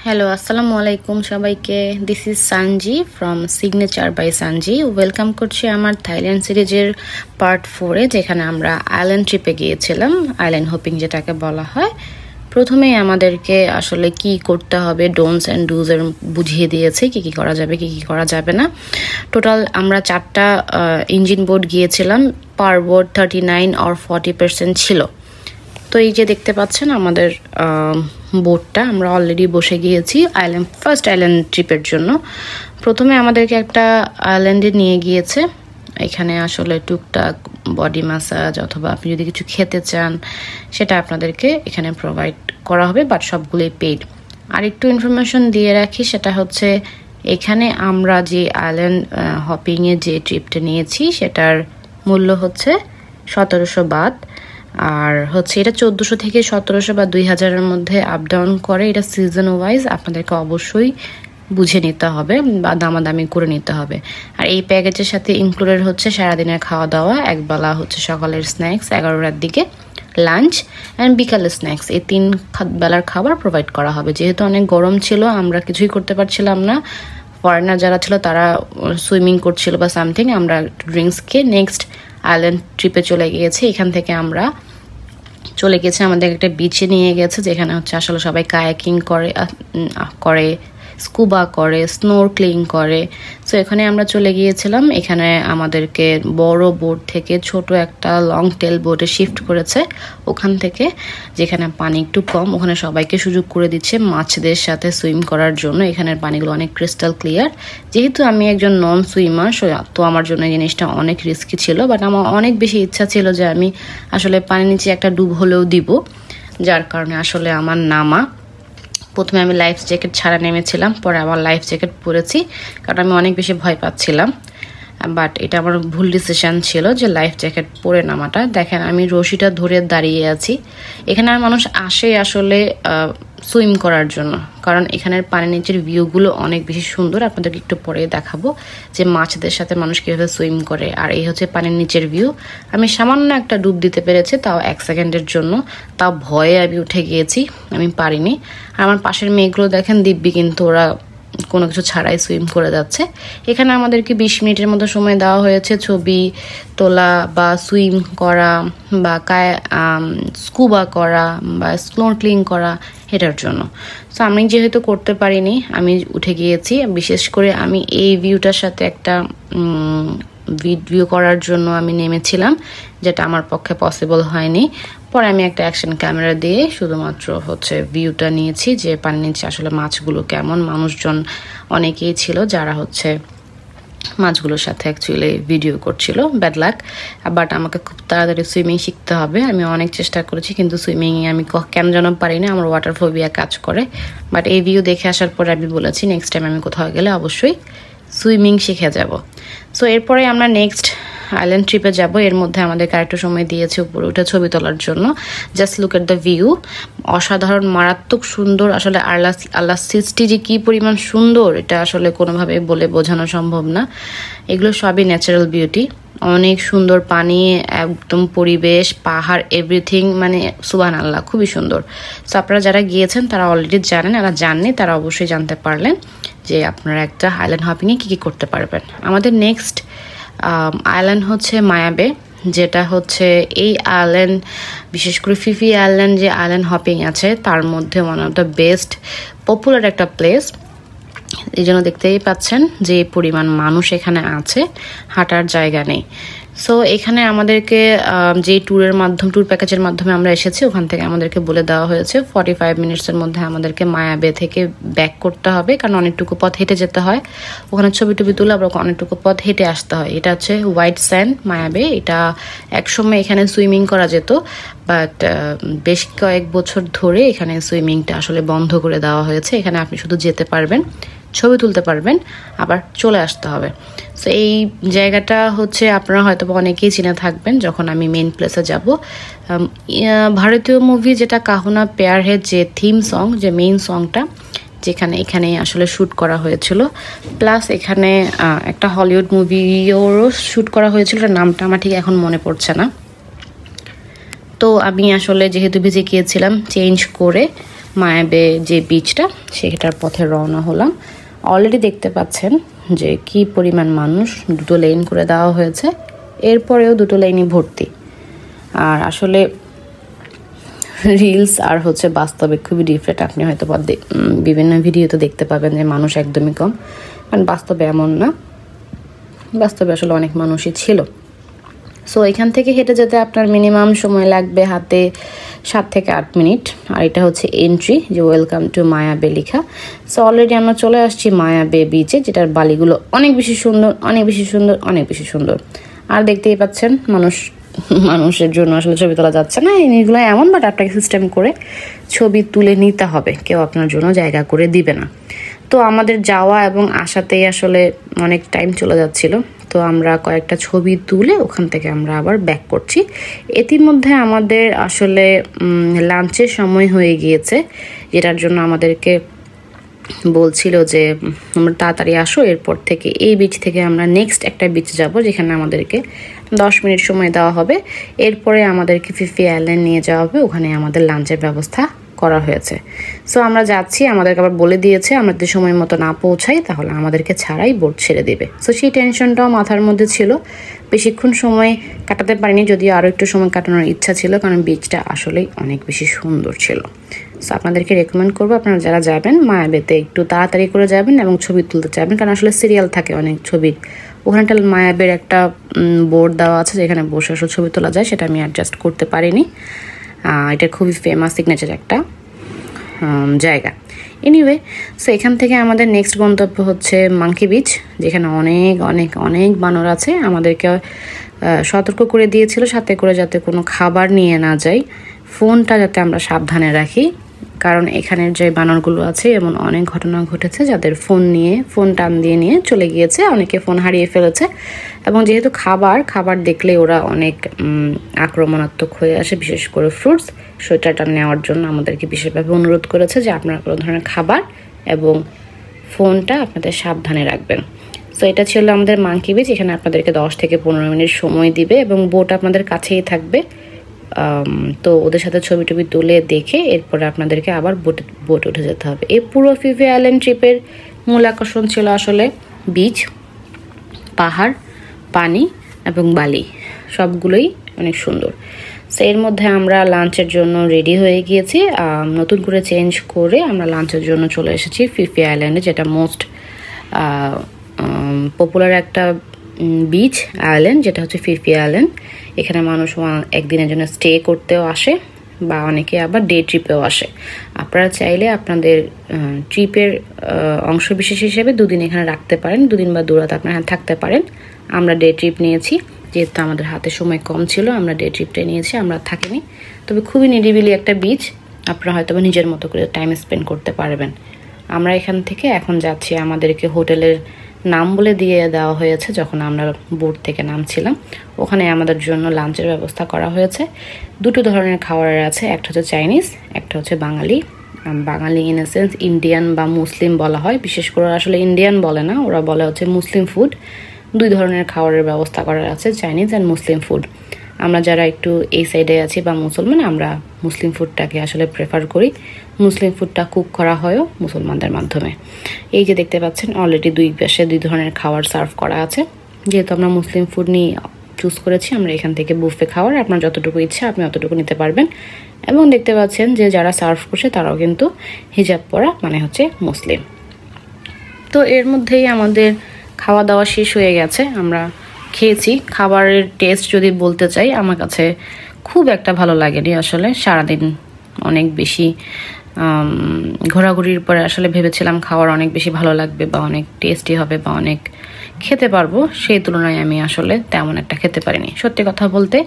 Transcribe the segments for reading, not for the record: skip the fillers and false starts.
Hello, assalamu alaikum সবাইকে। This is Sanji from Signature by Sanji. Welcome করছি আমার Thailand সিরিজের পার্ট 4 এ, যেখানে আমরা আইল্যান্ড ট্রিপে গিয়েছিলাম, আইল্যান্ড হপিং যেটাকে বলা হয়। প্রথমেই আমাদেরকে আসলে কি করতে হবে, ডোন্টস অ্যান্ড ডুজ এর বুঝিয়ে দিয়েছে কি কি করা যাবে, কি কি করা যাবে না। টোটাল আমরা 4টা ইঞ্জিন বোর্ড গিয়েছিলাম, পার বোর্ড 39 or 40% ছিল। তো এই যে দেখতে পাচ্ছেন আমাদের বোটটা, আমরা অলরেডি বসে গিয়েছি ফার্স্ট আইল্যান্ড ট্রিপের জন্য। প্রথমে আমাদেরকে একটা আইল্যান্ডে নিয়ে গিয়েছে। এখানে আসলে টুকটাক বডি ম্যাসাজ অথবা আপনি যদি কিছু খেতে চান সেটা আপনাদেরকে এখানে প্রোভাইড করা হবে, বাট সবগুলোই পেইড। আর একটু ইনফরমেশন দিয়ে রাখি, সেটা হচ্ছে এখানে আমরা যে আইল্যান্ড হপিংয়ে যে ট্রিপটা নিয়েছি সেটার মূল্য হচ্ছে 1700 বাত। আর হচ্ছে এটা 1400 থেকে 1700 বা 2000-এর মধ্যে আপ ডাউন করে। এটা সিজন ওয়াইজ, আপনাদেরকে অবশ্যই বুঝে নিতে হবে বা দামাদামি করে নিতে হবে। আর এই প্যাকেজের সাথে ইনক্লুডেড হচ্ছে সারাদিনের খাওয়া দাওয়া, একবেলা হচ্ছে সকালের স্ন্যাক্স, 11টার দিকে লাঞ্চ অ্যান্ড বিকালের স্ন্যাক্স, এই 3 বেলার খাবার প্রোভাইড করা হবে। যেহেতু অনেক গরম ছিল, আমরা কিছুই করতে পারছিলাম না, ফরেনার যারা ছিল তারা সুইমিং করছিল বা সামথিং, আমরা ড্রিঙ্কস খেয়ে নেক্সট আইল্যান্ড ট্রিপে চলে গিয়েছি। এখান থেকে আমরা চলে গেছে আমাদের একটা বিচে নিয়ে গেছে, যেখানে হচ্ছে আসলে সবাই কায়াকিং করে স্কুবা করে, স্নোরক্লিং করে। সো এখানে আমরা চলে গিয়েছিলাম। এখানে আমাদেরকে বড় বোট থেকে ছোট একটা লং টেল বোটে শিফট করেছে। ওখান থেকে যেখানে পানি একটু কম, ওখানে সবাইকে সুযোগ করে দিচ্ছে মাছদের সাথে সুইম করার জন্য। এখানের পানিগুলো অনেক ক্রিস্টাল ক্লিয়ার। যেহেতু আমি একজন নন সুইমার, তো আমার জন্য এই জিনিসটা অনেক রিস্কি ছিল, বাট আমার অনেক বেশি ইচ্ছা ছিল যে আমি আসলে পানির নিচে একটা ডুব হলেও দিব, যার কারণে আসলে আমার নামা। প্রথমে আমি লাইফ জ্যাকেট ছাড়া নেমেছিলাম, পরে আবার লাইফ জ্যাকেট পরেছি, কারণ আমি অনেক বেশি ভয় পাচ্ছিলাম। বাট এটা আমার ভুল ডিসিশন ছিল যে লাইফ জ্যাকেট পরে নামাটা। দেখেন আমি রশিটা ধরে দাঁড়িয়ে আছি। এখানে আর মানুষ আসে আসলে সুইম করার জন্য, কারণ এখানের পানির নিচের ভিউগুলো অনেক বেশি সুন্দর। আপনাদেরকে একটু পরে দেখাবো যে মাছদের সাথে মানুষ কীভাবে সুইম করে। আর এই হচ্ছে পানির নিচের ভিউ। আমি সামান্য একটা ডুব দিতে পেরেছি, তাও 1 সেকেন্ডের জন্য, তাও ভয়ে আমি উঠে গিয়েছি, আমি পারিনি। আর আমার পাশের মেয়েগুলো দেখেন দিব্যি, কিন্তু ওরা কোনো কিছু ছাড়াই সুইম করে যাচ্ছে। এখানে আমাদেরকে 20 মিনিটের মতো সময় দেওয়া হয়েছে ছবি তোলা বা সুইম করা বা স্কুবা করা বা স্নোরক্লিং করা, এটার জন্য। সো আমি যেহেতু করতে পারিনি, আমি উঠে গিয়েছি। বিশেষ করে আমি এই ভিউটার সাথে একটা ভিডিও করার জন্য আমি নেমেছিলাম, যেটা আমার পক্ষে পসিবল হয়নি। পরে আমি একটা অ্যাকশন ক্যামেরা দিয়ে শুধুমাত্র হচ্ছে ভিউটা নিয়েছি, যে পানির নিচে আসলে মাছগুলো কেমন। মানুষজন অনেকেই ছিল যারা হচ্ছে মাছগুলোর সাথে অ্যাকচুয়ালি ভিডিও করছিল। ব্যাড লাক, বাট আমাকে খুব তাড়াতাড়ি সুইমিং শিখতে হবে। আমি অনেক চেষ্টা করেছি, কিন্তু সুইমিংয়ে আমি কেন যেন পারি না, আমার ওয়াটার ফোবিয়া কাজ করে। বাট এই ভিউ দেখে আসার পরে আমি বলেছি নেক্সট টাইম আমি কোথাও গেলে অবশ্যই সুইমিং শিখে যাব। সো এরপরে আমরা নেক্সট আইল্যান্ড ট্রিপে যাব। এর মধ্যে আমাদের আরেকটু সময় দিয়েছে উপরে উঠে ছবি তোলার জন্য। Just look at the view, অসাধারণ, মারাত্মক সুন্দর। আসলে আল্লাহ সৃষ্টি যে কি পরিমাণ সুন্দর, এটা আসলে কোনোভাবে বলে বোঝানো সম্ভব না। এগুলো সবই ন্যাচারাল বিউটি, অনেক সুন্দর পানি, একদম পরিবেশ, পাহাড়, এভরিথিং, মানে সুবহানাল্লাহ, খুবই সুন্দর। সো আপনারা যারা গিয়েছেন তারা অলরেডি জানেন, আর জাননি তারা অবশ্যই জানতে পারলেন যে আপনারা একটা আইল্যান্ড হপিংয়ে কী কী করতে পারবেন। আমাদের নেক্সট আইল্যান্ড হচ্ছে মায়া বে, যেটা হচ্ছে এই আইল্যান্ড, বিশেষ করে ফিফি আইল্যান্ড যে আইল্যান্ড হপিং আছে তার মধ্যে one of the best popular একটা প্লেস। এই জন্য দেখতেই পাচ্ছেন যে পরিমাণ মানুষ এখানে আছে, হাঁটার জায়গা নেই। সো এখানে আমাদেরকে যে ট্যুর প্যাকেজের মাধ্যমে আমরা এসেছি, ওখান থেকে আমাদেরকে বলে দেওয়া হয়েছে 45 মিনিটসের মধ্যে আমাদেরকে মায়া বে থেকে ব্যাক করতে হবে, কারণ অনেকটুকু পথ হেঁটে যেতে হয়। ওখানে ছবি টবি তুলে আবার অনেকটুকু পথ হেঁটে আসতে হয়। এটা হচ্ছে হোয়াইট স্যান্ড মায়া বে। এটা একসময় এখানে সুইমিং করা যেত, বাট বেশ কয়েক বছর ধরে এখানে সুইমিংটা আসলে বন্ধ করে দেওয়া হয়েছে। এখানে আপনি শুধু যেতে পারবেন, ছবি তুলতে পারবেন, আবার চলে আসতে হবে। সো এই জায়গাটা হচ্ছে আপনারা হয়তো অনেকেই চিনে থাকবেন যখন আমি মেইন প্লেসে যাব। ভারতীয় মুভি যেটা কাহুনা পেয়ার হেড, যে থিম সং, যে মেইন সংটা, এখানে আসলে শ্যুট করা হয়েছিল। প্লাস এখানে একটা হলিউড মুভিও শ্যুট করা হয়েছিল, নামটা আমার ঠিক এখন মনে পড়ছে না। তো আমি আসলে যেহেতু ভিজে গিয়েছিলাম, চেঞ্জ করে মায়াবে যে বিচটা সেটার পথে রওনা হলাম। অলরেডি দেখতে পাচ্ছেন যে কি পরিমাণ মানুষ, 2 লেন করে দেওয়া হয়েছে, এরপরেও 2 লেনই ভর্তি। আর আসলে রিলস আর বাস্তবে খুবই ডিফারেন্ট। আপনি হয়তো বিভিন্ন ভিডিওতে দেখতে পাবেন যে মানুষ একদমই কম, কারণ বাস্তবে এমন না, বাস্তবে আসলে অনেক মানুষই ছিল। সো এখান থেকে হেঁটে যেতে আপনার মিনিমাম সময় লাগবে হাতে 7 থেকে 8 মিনিট। আর এটা হচ্ছে এন্ট্রি, যে ওয়েলকাম টু মায়াবে লেখা। সো অলরেডি আমরা চলে আসছি মায়াবে বিচে, যেটার বালিগুলো অনেক বেশি সুন্দর, অনেক বেশি সুন্দর, অনেক বেশি সুন্দর। আর দেখতেই পাচ্ছেন মানুষের জন্য আসলে ছবি তোলা যাচ্ছে না, এইগুলো এমন, বাট আপনাকে সিস্টেম করে ছবি তুলে নিতে হবে, কেউ আপনার জন্য জায়গা করে দিবে না। তো আমাদের যাওয়া এবং আসাতেই আসলে অনেক টাইম চলে যাচ্ছিল, তো আমরা কয়েকটা ছবি তুলে ওখান থেকে আমরা আবার ব্যাক করছি। ইতিমধ্যে আমাদের আসলে লাঞ্চের সময় হয়ে গিয়েছে, যেটার জন্য আমাদেরকে বলছিল যে আমরা তাড়াতাড়ি আসো, এরপর থেকে এই বিচ থেকে আমরা নেক্সট একটা বিচ যাব, যেখানে আমাদেরকে 10 মিনিট সময় দেওয়া হবে। এরপরে আমাদেরকে ফিফি আইল্যান্ড নিয়ে যাওয়া হবে, ওখানে আমাদের লাঞ্চের ব্যবস্থা করা হয়েছে। সো আমরা যাচ্ছি, আমাদেরকে আবার বলে দিয়েছে আমরা যদি সময় মতো না পৌঁছাই তাহলে আমাদেরকে ছাড়াই বোট ছেড়ে দেবে। সো সেই টেনশনটাও মাথার মধ্যে ছিল, বেশিক্ষণ সময় কাটাতে পারিনি, যদিও আরও একটু সময় কাটানোর ইচ্ছা ছিল, কারণ বিচটা আসলেই অনেক বেশি সুন্দর ছিল। সো আপনাদেরকে রেকমেন্ড করবো, আপনারা যারা যাবেন মায়াবেতে একটু তাড়াতাড়ি করে যাবেন এবং ছবি তুলতে চাইবেন, কারণ আসলে সিরিয়াল থাকে অনেক ছবির। ওখানে একটা মায়াবের একটা বোর্ড দেওয়া আছে যেখানে বসে আসলে ছবি তোলা যায়, সেটা আমি অ্যাডজাস্ট করতে পারিনি। এটা খুবই ফেমাস সিগনেচার একটা জায়গা। এনিওয়ে, সো এখান থেকে আমাদের নেক্সট গন্তব্য হচ্ছে মাঙ্কি বিচ, যেখানে অনেক অনেক অনেক বানর আছে। আমাদেরকে সতর্ক করে দিয়েছিল সাথে করে যাতে কোনো খাবার নিয়ে না যাই, ফোনটা যাতে আমরা সাবধানে রাখি, কারণ এখানের যে বানরগুলো আছে এমন অনেক ঘটনা ঘটেছে যাদের ফোন টান দিয়ে নিয়ে চলে গিয়েছে, অনেকে ফোন হারিয়ে ফেলেছে। এবং যেহেতু খাবার দেখলে ওরা অনেক আক্রমণাত্মক হয়ে আসে, বিশেষ করে ফ্রুটস, সেটা নেওয়ার জন্য আমাদেরকে বিশেষভাবে অনুরোধ করেছে যে আপনারা কোনো ধরনের খাবার এবং ফোনটা আপনাদের সাবধানে রাখবেন। সো এটা ছিল আমাদের মাঙ্কি বিচ। এখানে আপনাদেরকে 10 থেকে 15 মিনিট সময় দিবে এবং বোট আপনাদের কাছেই থাকবে। তো ওদের সাথে ছবি টবি তুলে দেখে এরপরে আপনাদেরকে আবার বোটে উঠে যেতে হবে। এই পুরো ফিফি আইল্যান্ড ট্রিপের মূল আকর্ষণ ছিল আসলে বিচ, পাহাড়, পানি এবং বালি, সবগুলোই অনেক সুন্দর। সো এর মধ্যে আমরা লাঞ্চের জন্য রেডি হয়ে গিয়েছি, নতুন করে চেঞ্জ করে আমরা লাঞ্চের জন্য চলে এসেছি ফিফি আইল্যান্ডে, যেটা মোস্ট পপুলার একটা বিচ আইল্যান্ড, যেটা হচ্ছে ফিফি আইল্যান্ড। এখানে মানুষ একদিনের জন্য স্টে করতেও আসে বা অনেকে আবার ডে ট্রিপেও আসে। আপনারা চাইলে আপনাদের ট্রিপের অংশবিশেষ হিসেবে 2 দিন এখানে রাখতে পারেন, 2 দিন বা 2 রাত আপনারা থাকতে পারেন। আমরা ডে ট্রিপ নিয়েছি, যেহেতু আমাদের হাতে সময় কম ছিল আমরা ডে ট্রিপটাই নিয়েছি, আমরা থাকিনি। তবে খুবই নিরিবিলি একটা বিচ, আপনারা হয়তো নিজের মতো করে টাইম স্পেন্ড করতে পারবেন। আমরা এখান থেকে এখন যাচ্ছি, আমাদেরকে হোটেলের নাম বলে দিয়ে দেওয়া হয়েছে যখন আমরা বোট থেকে নামছিলাম। ওখানে আমাদের জন্য লাঞ্চের ব্যবস্থা করা হয়েছে। 2 ধরনের খাবার আছে, একটা হচ্ছে চাইনিজ, একটা হচ্ছে বাঙালি। বাঙালি ইন এ সেন্স ইন্ডিয়ান বা মুসলিম বলা হয়, বিশেষ করে আসলে ইন্ডিয়ান বলে না, ওরা বলে হচ্ছে মুসলিম ফুড। 2 ধরনের খাবারের ব্যবস্থা করা আছে, চাইনিজ অ্যান্ড মুসলিম ফুড। আমরা যারা একটু এই সাইডে আছি বা মুসলমান, আমরা মুসলিম ফুডটাকে আসলে প্রেফার করি। মুসলিম ফুডটা কুক করা হয়ও মুসলমানদের মাধ্যমে। এই যে দেখতে পাচ্ছেন অলরেডি 2 পাশে 2 ধরনের খাবার সার্ভ করা আছে। যেহেতু আমরা মুসলিম ফুড নিয়ে চুজ করেছি, আমরা এখান থেকে বুফে খাবার, আপনার যতটুকু ইচ্ছা আপনি অতটুকু নিতে পারবেন। এবং দেখতে পাচ্ছেন যে যারা সার্ভ করছে তারাও কিন্তু হিজাব পরা, মানে হচ্ছে মুসলিম। তো এর মধ্যেই আমাদের খাওয়া দাওয়া শেষ হয়ে গেছে, আমরা খেয়েছি। খাবারের টেস্ট যদি বলতে চাই, আমার কাছে খুব একটা ভালো লাগেনি আসলে। সারাদিন অনেক বেশি ঘোরাঘুরির পরে আসলে ভেবেছিলাম খাবার অনেক বেশি ভালো লাগবে বা অনেক টেস্টি হবে বা অনেক খেতে পারবো, সেই তুলনায় আমি আসলে তেমন একটা খেতে পারিনি। সত্যি কথা বলতে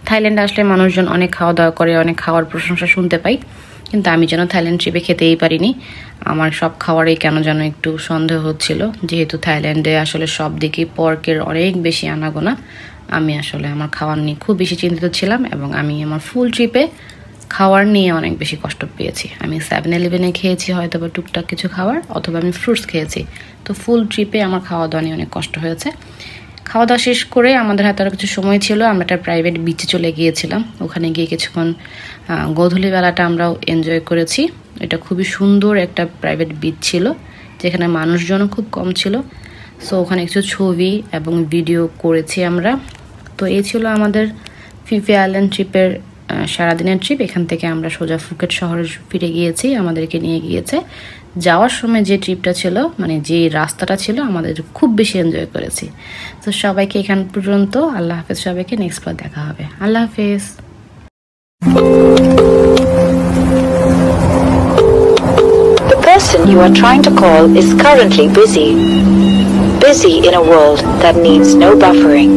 থাইল্যান্ডে আসলে মানুষজন অনেক খাওয়া দাওয়া করে, অনেক খাওয়ার প্রশংসা শুনতে পাই, কিন্তু আমি যেন থাইল্যান্ড ট্রিপে খেতেই পারিনি। আমার সব খাবারেই কেন যেন একটু সন্দেহ হচ্ছিল, যেহেতু থাইল্যান্ডে আসলে সব দিকেই পর্কের অনেক বেশি আনাগোনা। আমি আসলে আমার খাবার নিয়ে খুব বেশি চিন্তিত ছিলাম এবং আমি আমার ফুল ট্রিপে খাওয়ার নিয়ে অনেক বেশি কষ্ট পেয়েছি। আমি 7-11-এ খেয়েছি হয়তো বা টুকটাক কিছু খাবার, অথবা আমি ফ্রুটস খেয়েছি। তো ফুল ট্রিপে আমার খাওয়া দাওয়া নিয়ে অনেক কষ্ট হয়েছে। খাওয়া দাওয়া শেষ করে আমাদের হাতে আরও কিছু সময় ছিল, আমরা একটা প্রাইভেট বিচে চলে গিয়েছিলাম। ওখানে গিয়ে কিছুক্ষণ গোধূলি বেলাটা আমরাও এনজয় করেছি। এটা খুবই সুন্দর একটা প্রাইভেট বিচ ছিল, যেখানে মানুষজনও খুব কম ছিল। সো ওখানে কিছু ছবি এবং ভিডিও করেছি আমরা। তো এই ছিল আমাদের ফিফি আইল্যান্ড ট্রিপের সারাদিনের ট্রিপ। এখান থেকে আমরা সোজা ফুকেট শহরে ফিরে গিয়েছি। আমাদেরকে নিয়ে গিয়েছে। যাওয়ার সময় যে ট্রিপটা ছিল, মানে যে রাস্তাটা ছিল, আমাদের খুব বেশি এনজয় করেছি। তো সবাইকে এখান পর্যন্ত আল্লাহ হাফেজ। সবাইকে নেক্সট বার দেখা হবে। আল্লাহ হাফেজ। The person you are trying to call is currently busy. Busy in a world that needs no buffering.